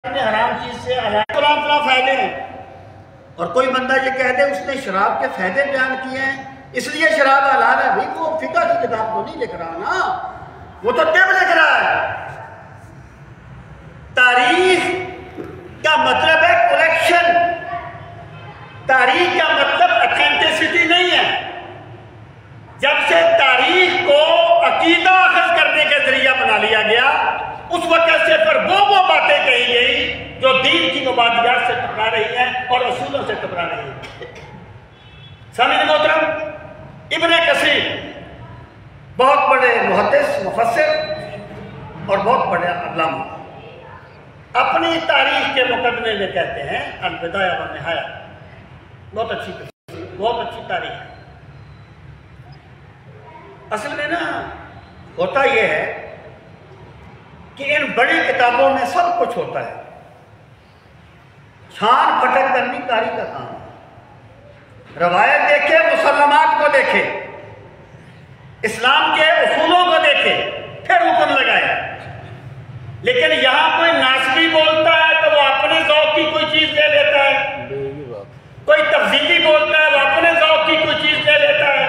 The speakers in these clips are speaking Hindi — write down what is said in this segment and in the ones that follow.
हराम चीज से फला फायदे हैं, और कोई बंदा ये कह दे उसने शराब के फायदे बयान किए हैं इसलिए शराब हलाल है। भाई वो फिक़ह की किताब तो नहीं लिख रहा ना, वो तो टेब लिख रहा है। तारीख का मतलब है कलेक्शन, तारीख का मतलब ऑथेंटिसिटी नहीं है। जब से तारीख को अकीदा अखज़ करने का जरिया बना लिया गया उस वक्त से फिर वो बातें कही गई जो दीन की मुबादियात से टकरा रही हैं और असूलों से टकरा रही हैं। सामईन मोहतरम, इब्ने कसीर बहुत बड़े मुहद्दिस मुफस्सिर और बहुत बड़े अल्लामा अपनी तारीख के मुकदमे में कहते हैं अल-बिदाया व निहाया, बहुत अच्छी तारीख है। असल में ना होता यह है कि इन बड़ी किताबों में सब कुछ होता है, छान फटक करनी कारी का काम है। रवायत देखे, मुसल्लमात को देखे, इस्लाम के उसूलों को देखे, फिर हुक्म लगाए। लेकिन यहां कोई नासबी बोलता है तो वो अपने ज़ौक़ की कोई चीज ले लेता है, कोई तफसीली बोलता है वो अपने ज़ौक़ की कोई चीज ले लेता है,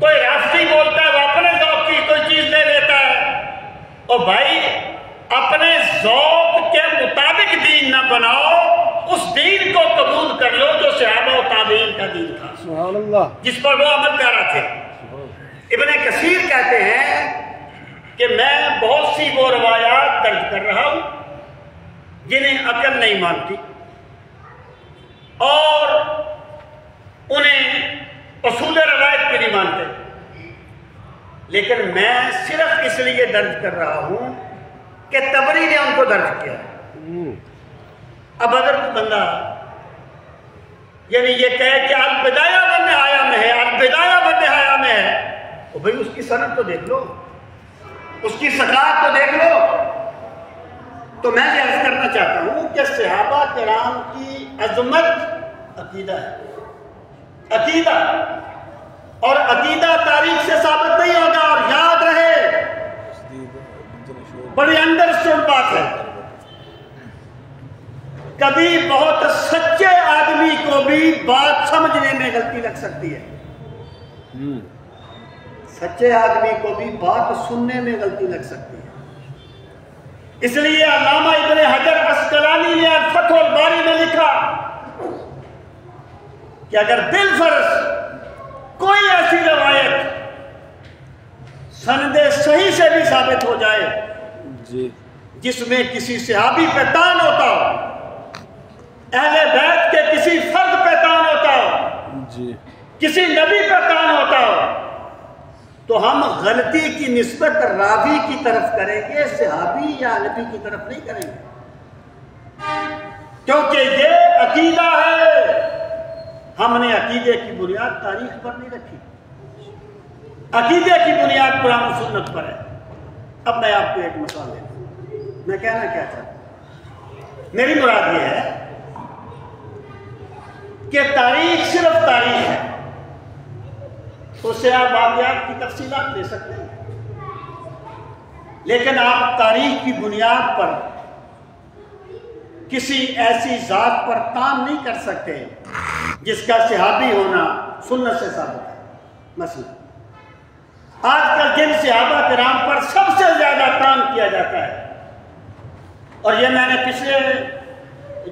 कोई राफ्ती बोलता है वो अपने ज़ौक़ की कोई चीज ले लेता है। और भाई अपने ज़ौक़ के मुताबिक दीन ना बनाओ, उस दीन को कबूल कर लो जो सहाबा और ताबीन का दीन था, जिस पर वो अमल कर रहे थे। इब्ने कसीर कहते हैं कि मैं बहुत सी वो रवायात दर्ज कर रहा हूं जिन्हें अकल नहीं मानती और उन्हें उसूल रवायत भी नहीं मानते, लेकिन मैं सिर्फ इसलिए दर्ज कर रहा हूं कि तबरी ने उनको दर्ज किया। अब अगर कोई बंदा यानी ये कहे कि अल-बिदाया व निहाया में है, अल-बिदाया व निहाया में है, तो भाई उसकी सनद तो देख लो, उसकी सकात तो देख लो। तो मैं ये अर्ज करना चाहता हूं कि सहाबा किराम की अजमत अकीदा है, अकीदा, और अकीदा तारीख से साबित नहीं होगा। और याद रहे, बड़ी अंडरस्टूड बात है, कभी बहुत सच्चे आदमी को भी बात समझने में गलती लग सकती है, सच्चे आदमी को भी बात सुनने में गलती लग सकती है। इसलिए अल्लामा इब्ने हजर अस्कलानी ने फतहुल बारी में लिखा कि अगर बिलफर्ज कोई ऐसी रवायत सनदे सही से भी साबित हो जाए जिसमें किसी सहाबी पे तान होता हो, अहले बैत के किसी फर्द पे तान होता हो, किसी नबी पे तान होता हो, तो हम गलती की निस्बत रावी की तरफ करेंगे, सहाबी या नबी की तरफ नहीं करेंगे, क्योंकि ये अकीदा है। हमने अकीदे की बुनियाद तारीख पर नहीं रखी, अकीदे की बुनियाद कुरान और सुन्नत पर है। अब मैं आपको एक मिसाल देता हूं, मैं कहना क्या चाहता हूं, मेरी मुराद यह है कि तारीख सिर्फ तारीख है, उससे आप वाक़यात की तफसीलात ले सकते हैं, लेकिन आप तारीख की बुनियाद पर किसी ऐसी जात पर तान नहीं कर सकते जिसका सहाबी होना सुन्नत से साबित है। मसलन आजकल जिन सहाबा किराम पर सबसे ज्यादा तान किया जाता है, और यह मैंने पिछले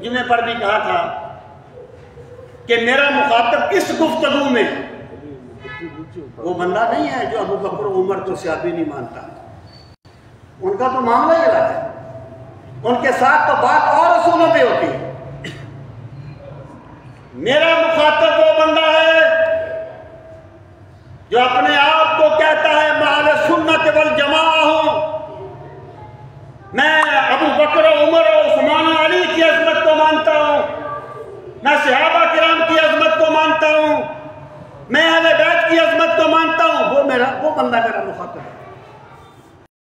जुमे पर भी कहा था कि मेरा मुखातब इस गुफ्तगू में वो बंदा नहीं है जो अबू बकर उमर को सहाबी नहीं मानता, उनका तो मामला ही अलग है, उनके साथ तो बात और असूलों पे होती है। मेरा मुखातब वो बंदा है जो अपने आप को कहता है मैं अहले सुन्नत वल जमा हूं, मैं अबू बकर उमर और उस्मान अली की अजमत को मानता हूं, मैं सहाबा किराम की अजमत को मानता हूं, मैं अहले बैत की अजमत को मानता हूं। वो बंदा मेरा मुखातब है।